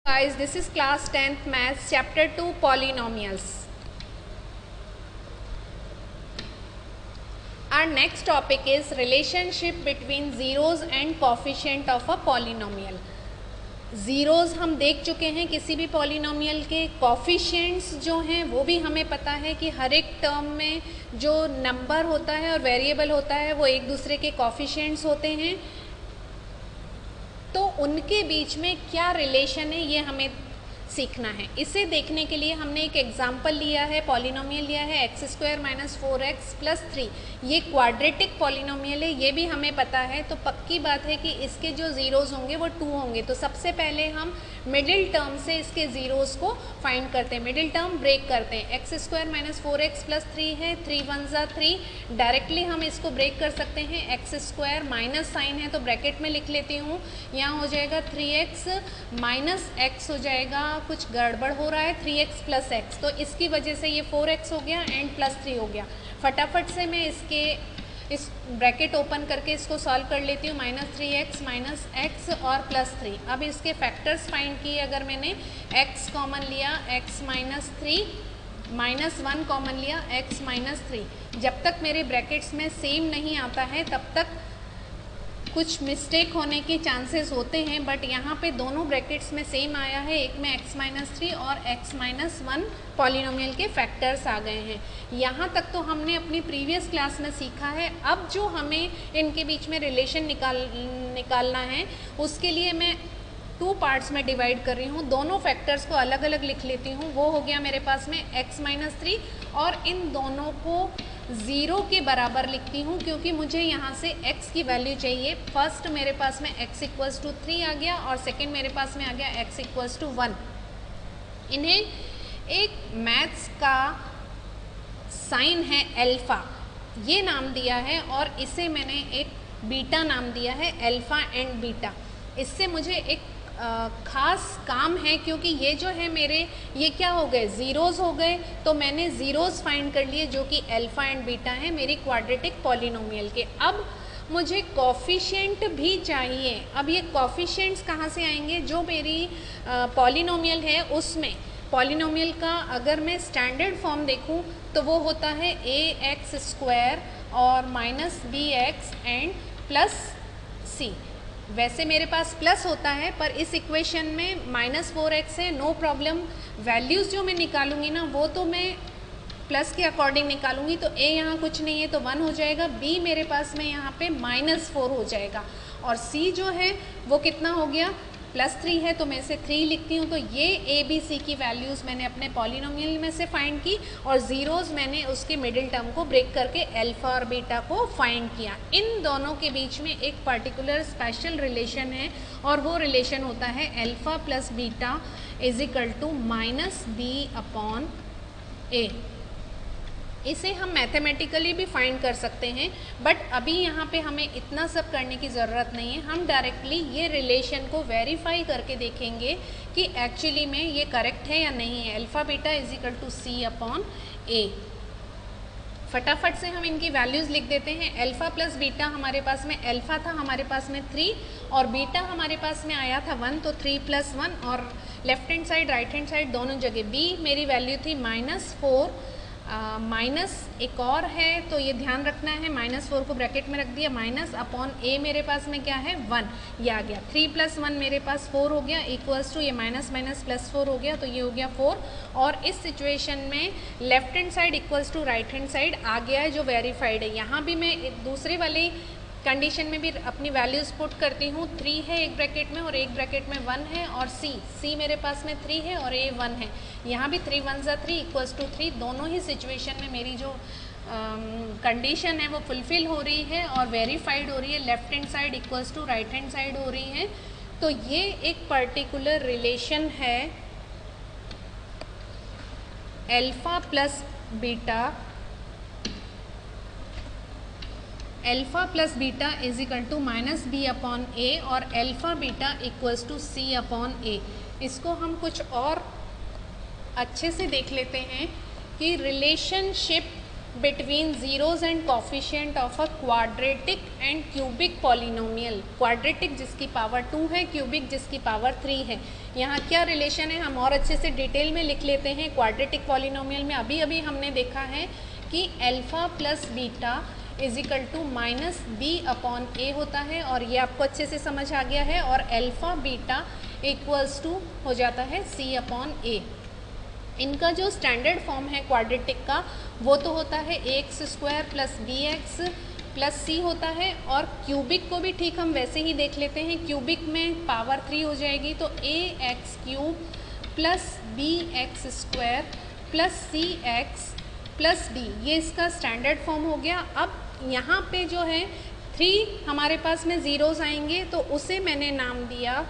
Guys, this is class 10th maths chapter 2 polynomials. Our next topic is relationship between zeros and coefficient of a polynomial. Zeros हम देख चुके हैं किसी भी polynomial के, coefficients जो हैं वो भी हमें पता है कि हर एक टर्म में जो नंबर होता है और वेरिएबल होता है वो एक दूसरे के कॉफिशिएंट्स होते हैं, तो उनके बीच में क्या रिलेशन है ये हमें सीखना है। इसे देखने के लिए हमने एक एग्जाम्पल लिया है, पॉलिनोमियल लिया है x² - 4x + 3। ये क्वाड्रेटिक पॉलिनोमियल है, ये भी हमें पता है, तो पक्की बात है कि इसके जो ज़ीरोज़ होंगे वो 2 होंगे। तो सबसे पहले हम मिडिल टर्म से इसके ज़ीरोज़ को फाइंड करते हैं, मिडिल टर्म ब्रेक करते हैं। x² - 4x + 3 है, 3 × 1 = 3, डायरेक्टली हम इसको ब्रेक कर सकते हैं। x² माइनस साइन है तो ब्रैकेट में लिख लेती हूँ, यहाँ हो जाएगा 3x - x हो जाएगा, कुछ गड़बड़ हो रहा है, 3x + x, तो इसकी वजह से ये 4x हो गया एंड +3 हो गया। फटाफट से मैं इस ब्रैकेट ओपन करके इसको सॉल्व कर लेती हूँ, -3x - x और +3। अब इसके फैक्टर्स फाइंड किए, अगर मैंने x कॉमन लिया, x - 3 -1 कॉमन लिया, x - 3, जब तक मेरे ब्रैकेट्स में सेम नहीं आता है तब तक कुछ मिस्टेक होने के चांसेस होते हैं, बट यहाँ पे दोनों ब्रैकेट्स में सेम आया है, एक में x - 3 और x - 1 पॉलिनोमियल के फैक्टर्स आ गए हैं। यहाँ तक तो हमने अपनी प्रीवियस क्लास में सीखा है। अब जो हमें इनके बीच में रिलेशन निकालना है उसके लिए मैं 2 पार्ट्स में डिवाइड कर रही हूँ, दोनों फैक्टर्स को अलग अलग लिख लेती हूँ। वो हो गया मेरे पास में x - 3 और इन दोनों को 0 के बराबर लिखती हूँ क्योंकि मुझे यहाँ से x की वैल्यू चाहिए। फर्स्ट मेरे पास में x = 3 आ गया और सेकंड मेरे पास में आ गया x = 1। इन्हें एक मैथ्स का साइन है अल्फ़ा, ये नाम दिया है, और इसे मैंने एक बीटा नाम दिया है, अल्फ़ा एंड बीटा। इससे मुझे एक ख़ास काम है क्योंकि ये जो है मेरे, ये क्या हो गए, ज़ीरोज़ हो गए, तो मैंने ज़ीरोज़ फाइंड कर लिए जो कि अल्फ़ा एंड बीटा है मेरी क्वाड्रेटिक पॉलिनोमियल के। अब मुझे कॉफिशिएंट भी चाहिए। अब ये कॉफिशिएंट्स कहाँ से आएंगे, जो मेरी पॉलिनोमियल है उसमें। पॉलिनोमियल का अगर मैं स्टैंडर्ड फॉर्म देखूँ तो वो होता है ax² और -bx एंड +c। वैसे मेरे पास प्लस होता है पर इस इक्वेशन में -4x है, नो प्रॉब्लम। वैल्यूज़ जो मैं निकालूंगी ना वो तो मैं प्लस के अकॉर्डिंग निकालूंगी, तो a यहाँ कुछ नहीं है तो 1 हो जाएगा, b मेरे पास में यहाँ पे -4 हो जाएगा, और c जो है वो कितना हो गया, +3 है तो मैं इसे 3 लिखती हूँ। तो ये a b c की वैल्यूज़ मैंने अपने पॉलिनोमियल में से फाइंड की और ज़ीरोज़ मैंने उसके मिडिल टर्म को ब्रेक करके अल्फ़ा और बीटा को फाइंड किया। इन दोनों के बीच में एक पर्टिकुलर स्पेशल रिलेशन है और वो रिलेशन होता है अल्फ़ा + बीटा = -b/a। इसे हम मैथमेटिकली भी फाइंड कर सकते हैं, बट अभी यहाँ पे हमें इतना सब करने की ज़रूरत नहीं है। हम डायरेक्टली ये रिलेशन को वेरीफाई करके देखेंगे कि एक्चुअली में ये करेक्ट है या नहीं है। Alpha beta = c/a। फटाफट से हम इनकी वैल्यूज़ लिख देते हैं। अल्फ़ा + बीटा, हमारे पास में अल्फ़ा था हमारे पास में 3 और बीटा हमारे पास में आया था 1, तो 3 + 1, और left hand side right hand side दोनों जगह b मेरी वैल्यू थी -4, माइनस एक और है तो ये ध्यान रखना है, -4 को ब्रैकेट में रख दिया, -a मेरे पास में क्या है 1, ये आ गया। 3 + 1 मेरे पास 4 हो गया, इक्वल्स टू ये -+4 हो गया, तो ये हो गया 4। और इस सिचुएशन में left hand side equals to right hand side आ गया है जो वेरीफाइड है। यहाँ भी मैं दूसरे वाली कंडीशन में भी अपनी वैल्यूज़ पुट करती हूँ। 3 है एक ब्रैकेट में और एक ब्रैकेट में 1 है, और c मेरे पास में 3 है और a 1 है। यहाँ भी 3 × 1 = 3 = 3। दोनों ही सिचुएशन में मेरी जो कंडीशन है वो फुलफ़िल हो रही है और वेरीफाइड हो रही है, left hand side equals to right hand side हो रही है। तो ये एक पर्टिकुलर रिलेशन है अल्फ़ा + बीटा -b/a और अल्फ़ा बीटा = c/a। इसको हम कुछ और अच्छे से देख लेते हैं कि relationship between zeros and coefficient of a quadratic and cubic polynomial। Quadratic जिसकी पावर 2 है, क्यूबिक जिसकी पावर 3 है। यहाँ क्या रिलेशन है हम और अच्छे से डिटेल में लिख लेते हैं। क्वाड्रेटिक पॉलिनोमियल में अभी अभी हमने देखा है कि alpha plus beta is equal to minus B upon A होता है, और ये आपको अच्छे से समझ आ गया है। और अल्फ़ा बीटा इक्वल्स टू हो जाता है सी अपॉन ए। इनका जो स्टैंडर्ड फॉर्म है क्वाड्रेटिक का वो तो होता है X square plus B X plus C होता है। और क्यूबिक को भी ठीक हम वैसे ही देख लेते हैं। क्यूबिक में पावर 3 हो जाएगी तो A X cube plus B X square plus C X plus D, ये इसका स्टैंडर्ड फॉर्म हो गया। अब यहाँ पे जो है 3 हमारे पास में ज़ीरोज़ आएंगे तो उसे मैंने नाम दिया,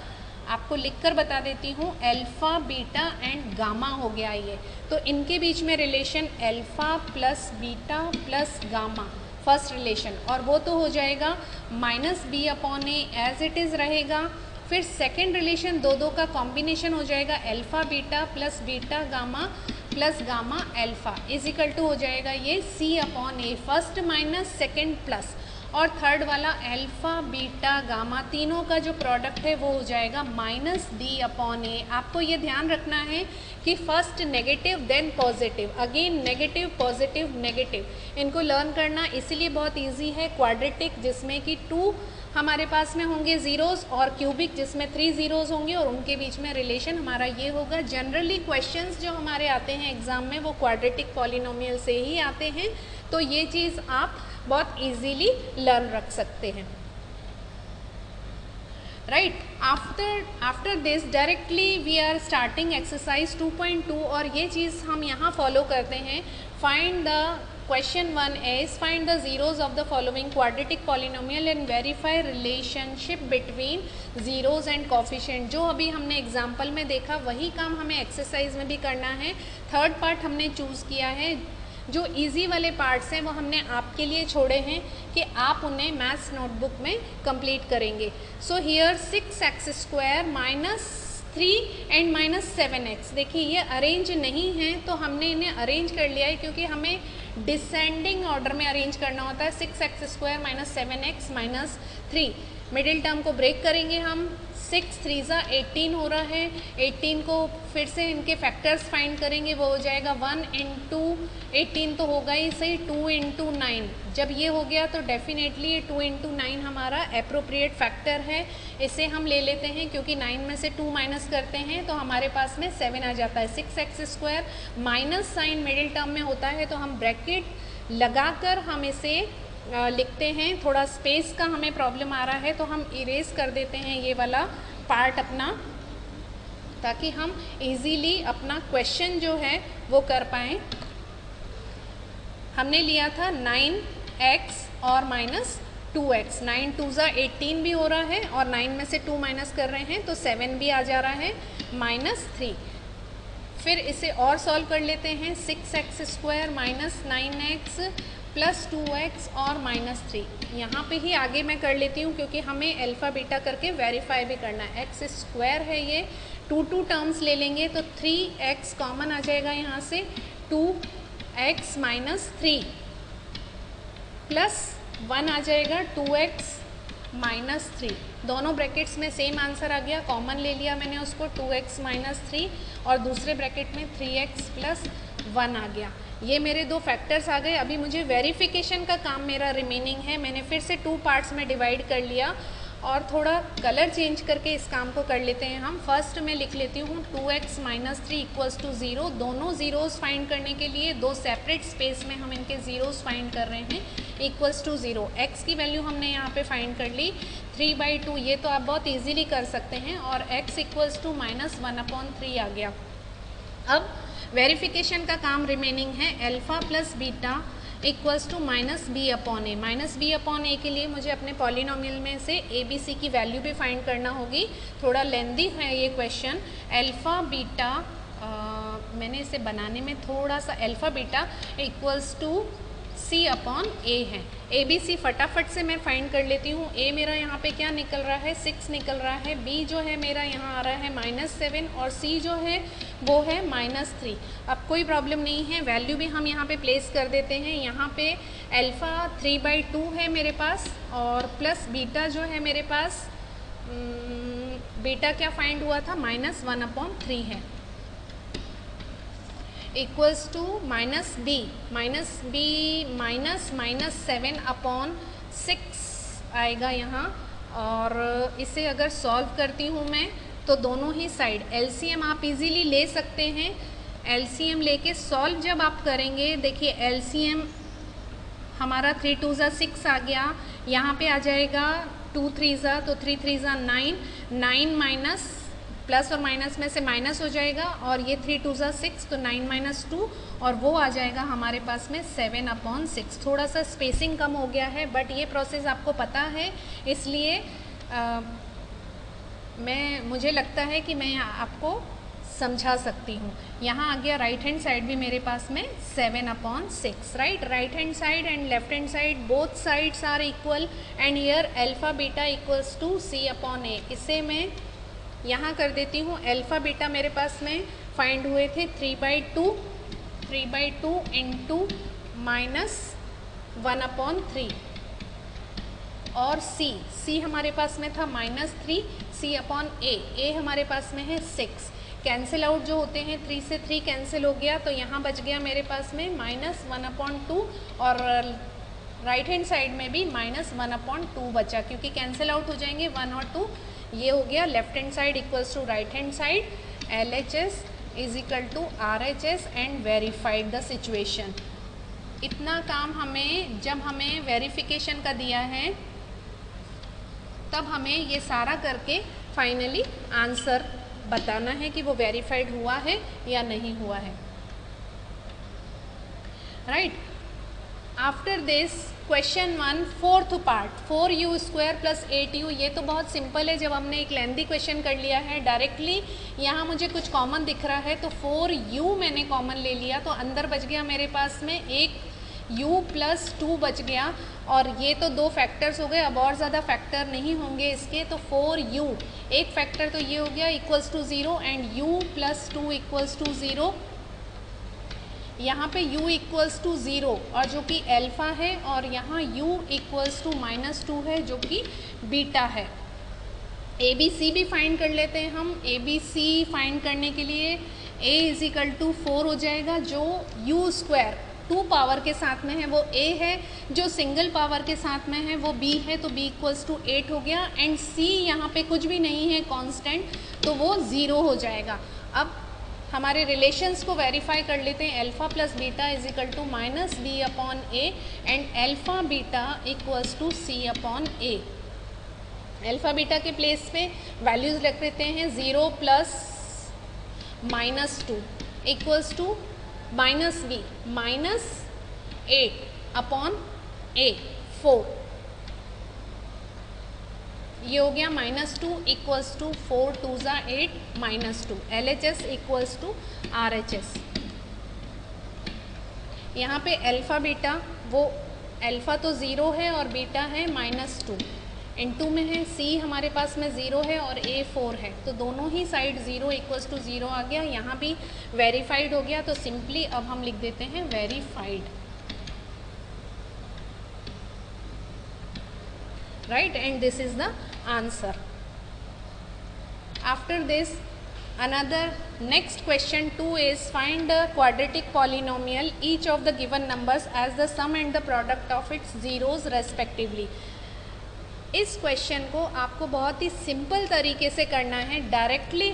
आपको लिखकर बता देती हूँ, अल्फ़ा बीटा एंड गामा हो गया ये। तो इनके बीच में relation alpha plus beta plus gamma first relation, और वो तो हो जाएगा minus B upon A as it is रहेगा। फिर सेकेंड रिलेशन दो का कॉम्बिनेशन हो जाएगा alpha beta plus beta gamma plus gamma alpha is equal to हो जाएगा ये C upon A, first minus second plus, और थर्ड वाला अल्फ़ा बीटा गामा तीनों का जो प्रोडक्ट है वो हो जाएगा माइनस डी अपॉन ए। आपको ये ध्यान रखना है कि first negative then positive, again negative positive negative, इनको लर्न करना इसीलिए बहुत इजी है। क्वाड्रेटिक जिसमें कि 2 हमारे पास में होंगे ज़ीरोज़, और क्यूबिक जिसमें 3 ज़ीरोज़ होंगे, और उनके बीच में रिलेशन हमारा ये होगा। जनरली क्वेश्चंस जो हमारे आते हैं एग्ज़ाम में वो क्वाड्रेटिक पॉलिनोमियल से ही आते हैं, तो ये चीज़ आप बहुत इजीली लर्न रख सकते हैं। Right, after this directly we are starting exercise 2.2, और ये चीज़ हम यहाँ फॉलो करते हैं। Find the question 1 is find the zeros of the following quadratic polynomial and verify relationship between zeros and coefficient। जो अभी हमने एग्जाम्पल में देखा वही काम हमें एक्सरसाइज में भी करना है। थर्ड पार्ट हमने चूज़ किया है, जो इजी वाले पार्ट्स हैं वो हमने आपके लिए छोड़े हैं कि आप उन्हें मैथ्स नोटबुक में कंप्लीट करेंगे। So here 6x² minus 3 and minus 7x, देखिए ये अरेंज नहीं है तो हमने इन्हें अरेंज कर लिया है, क्योंकि हमें डिसेंडिंग ऑर्डर में अरेंज करना होता है। 6x² minus 7x minus 3, middle term को ब्रेक करेंगे हम। 6 3 18 हो रहा है, 18 को फिर से इनके फैक्टर्स फाइंड करेंगे, वो हो जाएगा 1 इंटू 18 तो होगा ही सही, 2 इंटू 9। जब ये हो गया तो डेफिनेटली ये 2 इंटू 9 हमारा अप्रोप्रिएट फैक्टर है। इसे हम ले लेते हैं, क्योंकि 9 में से 2 माइनस करते हैं तो हमारे पास में 7 आ जाता है। 6x² minus sign middle term में होता है तो हम ब्रैकेट लगाकर हम इसे लिखते हैं। थोड़ा स्पेस का हमें प्रॉब्लम आ रहा है तो हम इरेज कर देते हैं ये वाला पार्ट अपना, ताकि हम इजीली अपना क्वेश्चन जो है वो कर पाएँ। हमने लिया था 9x और माइनस 2x, 9 2 18 भी हो रहा है, और 9 में से 2 माइनस कर रहे हैं तो 7 भी आ जा रहा है माइनस 3। फिर इसे और सॉल्व कर लेते हैं। 6x² minus 9x plus 2x और माइनस 3। यहाँ पे ही आगे मैं कर लेती हूँ, क्योंकि हमें अल्फ़ा बीटा करके वेरीफाई भी करना है। x² है ये, 2 टर्म्स ले लेंगे तो 3x कॉमन आ जाएगा यहाँ से, 2x माइनस 3 प्लस 1 आ जाएगा 2x माइनस 3। दोनों ब्रैकेट्स में सेम आंसर आ गया, कॉमन ले लिया मैंने उसको, 2x माइनस 3, और दूसरे ब्रैकेट में 3x प्लस 1 आ गया। ये मेरे 2 फैक्टर्स आ गए। अभी मुझे वेरिफिकेशन का काम मेरा रिमेनिंग है। मैंने फिर से 2 पार्ट्स में डिवाइड कर लिया, और थोड़ा कलर चेंज करके इस काम को कर लेते हैं हम। फर्स्ट में लिख लेती हूँ 2x माइनस 3 इक्वल्स टू 0। दोनों ज़ीरोज़ फाइंड करने के लिए 2 सेपरेट स्पेस में हम इनके ज़ीरोज़ फाइंड कर रहे हैं। इक्वल्स टू 0, x की वैल्यू हमने यहाँ पे फाइंड कर ली 3/2, ये तो आप बहुत इजीली कर सकते हैं, और x इक्वल्स टू माइनस 1/3 आ गया। अब वेरिफिकेशन का काम रिमेनिंग है। Alpha plus beta equals to minus B upon A. Minus B upon A के लिए मुझे अपने पॉलिनोमियल में से ए बी सी की वैल्यू भी फाइंड करना होगी। थोड़ा लेंदी है ये क्वेश्चन। अल्फ़ा बीटा मैंने इसे बनाने में थोड़ा सा, alpha beta equals to C upon A है। ए बी सी फटाफट से मैं फाइंड कर लेती हूँ। A मेरा यहाँ पे क्या निकल रहा है, 6 निकल रहा है। B जो है मेरा यहाँ आ रहा है -7 और C जो है वो है -3। अब कोई प्रॉब्लम नहीं है, वैल्यू भी हम यहाँ पे प्लेस कर देते हैं। यहाँ पे अल्फ़ा 3/2 है मेरे पास और प्लस बीटा जो है मेरे पास, बीटा क्या फाइंड हुआ था, -1/3 है, इक्वल्स टू -7/6 आएगा यहाँ। और इसे अगर सॉल्व करती हूँ मैं तो दोनों ही साइड एलसीएम आप इजीली ले सकते हैं। एलसीएम लेके सॉल्व जब आप करेंगे, देखिए एलसीएम हमारा 3 2 6 आ गया, यहाँ पे आ जाएगा 2 3 तो 3 3 9, 9 माइनस प्लस और माइनस में से माइनस हो जाएगा और ये 3 2 6 तो 9 - 2 और वो आ जाएगा हमारे पास में 7/6। थोड़ा सा स्पेसिंग कम हो गया है बट ये प्रोसेस आपको पता है, इसलिए मुझे लगता है कि मैं आपको समझा सकती हूँ। यहाँ आ गया राइट हैंड साइड भी मेरे पास में 7/6, right. Right hand side and left hand side both sides are equal and here alpha beta equals to C/A। इसे मैं यहाँ कर देती हूँ। अल्फ़ा बीटा मेरे पास में फाइंड हुए थे 3/2 इंटू -1/3 और C हमारे पास में था -3 C/A हमारे पास में है 6। कैंसिल आउट जो होते हैं 3 से 3 कैंसिल हो गया तो यहाँ बच गया मेरे पास में -1/2 और राइट हैंड साइड में भी -1/2 बचा, क्योंकि कैंसिल आउट हो जाएंगे 1 और 2। ये हो गया left hand side equals to right hand side, LHS is equal to RHS and verified the situation. इतना काम हमें जब हमें वेरिफिकेशन का दिया है तब हमें ये सारा करके फाइनली आंसर बताना है कि वो वेरीफाइड हुआ है या नहीं हुआ है, right. After this question 1 4th part 4u² + 8u। ये तो बहुत सिंपल है, जब हमने एक लेंथी क्वेश्चन कर लिया है डायरेक्टली यहाँ मुझे कुछ कॉमन दिख रहा है तो 4u मैंने कॉमन ले लिया तो अंदर बच गया मेरे पास में एक u + 2 बच गया और ये तो 2 फैक्टर्स हो गए, अब और ज़्यादा फैक्टर नहीं होंगे इसके। तो 4u एक फैक्टर तो ये हो गया equals to 0 and u + 2 equals to 0। यहाँ पे u इक्वल्स टू 0 और जो कि अल्फ़ा है और यहाँ u इक्वल्स टू -2 है जो कि बीटा है। ABC भी फाइंड कर लेते हैं हम। ABC फाइंड करने के लिए a इज इक्वल टू 4 हो जाएगा, जो u² 2 पावर के साथ में है वो a है, जो सिंगल पावर के साथ में है वो b है, तो b इक्वल्स टू 8 हो गया एंड c यहाँ पे कुछ भी नहीं है कांस्टेंट तो वो 0 हो जाएगा। अब हमारे रिलेशंस को वेरीफाई कर लेते हैं। Alpha + beta is equal to -b/a and alpha beta equals to C/A। Alpha beta के प्लेस पे वैल्यूज़ रख लेते हैं। 0 + -2 इक्वल्स टू -b -8/a 4। ये हो गया -2 equals to 4 2 8 -2। LHS equals to RHS। यहाँ पे अल्फ़ा बीटा वो अल्फ़ा तो 0 है और बीटा है -2 इन 2 में है। C हमारे पास में 0 है और A 4 है, तो दोनों ही साइड 0 इक्वल्स टू 0 आ गया। यहाँ भी वेरीफाइड हो गया तो सिंपली अब हम लिख देते हैं verified, right, and this is the answer. After this another next question 2 is find the quadratic polynomial each of the given numbers as the sum and the product of its zeros respectively. इस question को आपको बहुत ही simple तरीके से करना है। Directly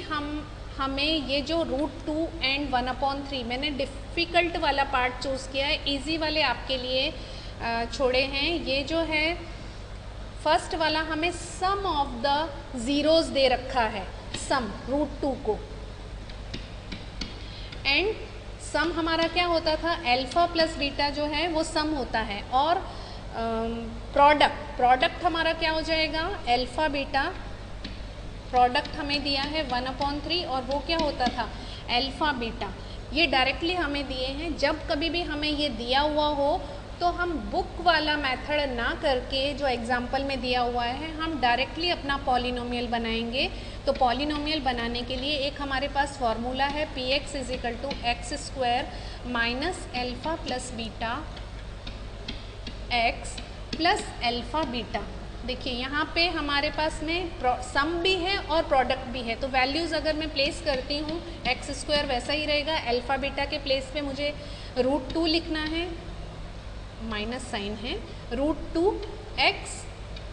हमें ये जो √2 एंड 1/3 मैंने डिफ़िकल्ट वाला पार्ट चूज़ किया है, इजी वाले आपके लिए छोड़े हैं। ये जो है फर्स्ट वाला हमें सम ऑफ द ज़ीरोज़ दे रखा है, सम √2 को, एंड सम हमारा क्या होता था, अल्फ़ा + बीटा जो है वो सम होता है, और प्रोडक्ट हमारा क्या हो जाएगा, अल्फ़ा बीटा प्रोडक्ट हमें दिया है 1/3 और वो क्या होता था, अल्फ़ा बीटा। ये डायरेक्टली हमें दिए हैं। जब कभी भी हमें ये दिया हुआ हो तो हम बुक वाला मेथड ना करके जो एग्जाम्पल में दिया हुआ है हम डायरेक्टली अपना पॉलिनोमियल बनाएंगे। तो पॉलिनोमियल बनाने के लिए एक हमारे पास फॉर्मूला है P X is equal to X square minus alpha plus beta X plus alpha beta. देखिए यहाँ पे हमारे पास में सम भी है और प्रोडक्ट भी है, तो वैल्यूज़ अगर मैं प्लेस करती हूँ एक्स स्क्वायर वैसा ही रहेगा, अल्फ़ा बीटा के प्लेस पे मुझे √2 लिखना है, माइनस साइन है, √2 एक्स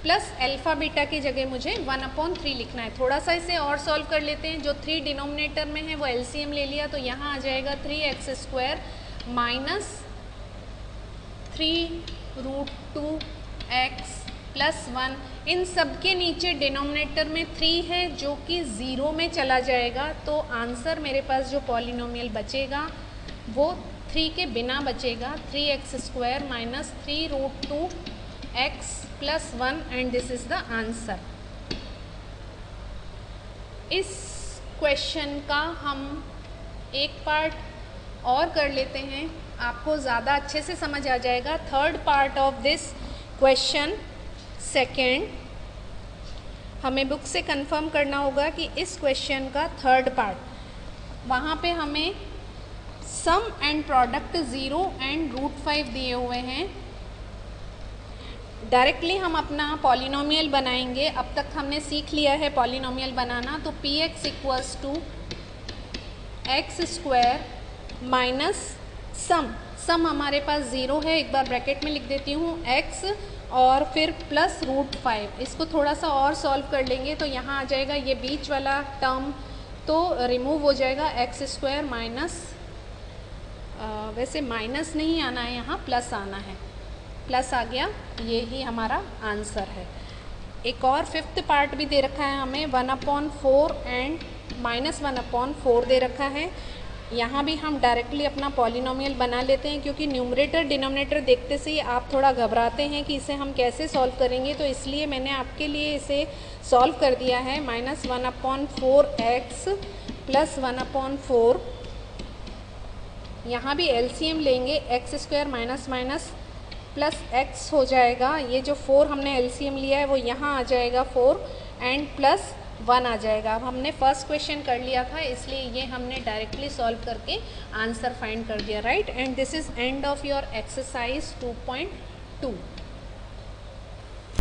प्लस अल्फ़ा बीटा की जगह मुझे 1/3 लिखना है। थोड़ा सा इसे और सॉल्व कर लेते हैं, जो 3 डिनोमिनेटर में है वो एलसीएम ले लिया, तो यहाँ आ जाएगा 3x square minus 3√2x plus 1। इन सब के नीचे डिनोमिनेटर में 3 है जो कि 0 में चला जाएगा, तो आंसर मेरे पास जो पॉलिनोमियल बचेगा वो 3 के बिना बचेगा, 3x square minus 3√2x plus 1 and this is the answer. इस क्वेश्चन का हम एक पार्ट और कर लेते हैं, आपको ज़्यादा अच्छे से समझ आ जाएगा। Third part of this question second, हमें बुक से कंफर्म करना होगा कि इस क्वेश्चन का थर्ड पार्ट, वहाँ पे हमें सम एंड प्रोडक्ट 0 एंड √5 दिए हुए हैं। डायरेक्टली हम अपना पॉलिनोमियल बनाएंगे। अब तक हमने सीख लिया है पॉलिनोमियल बनाना, तो P X equals to X square minus sum हमारे पास 0 है, एक बार ब्रैकेट में लिख देती हूँ x और फिर प्लस √5। इसको थोड़ा सा और सॉल्व कर लेंगे तो यहाँ आ जाएगा ये बीच वाला टर्म तो रिमूव हो जाएगा, एक्स स्क्वायर माइनस, वैसे माइनस नहीं आना है यहाँ, प्लस आना है, प्लस आ गया, ये ही हमारा आंसर है। एक और फिफ्थ पार्ट भी दे रखा है हमें, 1/4 एंड माइनस 1/4 दे रखा है। यहाँ भी हम डायरेक्टली अपना पॉलिनोमियल बना लेते हैं, क्योंकि न्यूमरेटर डिनोमिनेटर देखते से ही आप थोड़ा घबराते हैं कि इसे हम कैसे सॉल्व करेंगे, तो इसलिए मैंने आपके लिए इसे सॉल्व कर दिया है। माइनस 1/4x प्लस 1/4, यहाँ भी एलसीएम लेंगे, x square minus minus plus x हो जाएगा, ये जो 4 हमने एलसीएम लिया है वो यहाँ आ जाएगा 4 एंड प्लस 1 आ जाएगा। अब हमने फर्स्ट क्वेश्चन कर लिया था, इसलिए ये हमने डायरेक्टली सॉल्व करके आंसर फाइंड कर दिया, right. And this is end of your exercise 2.2।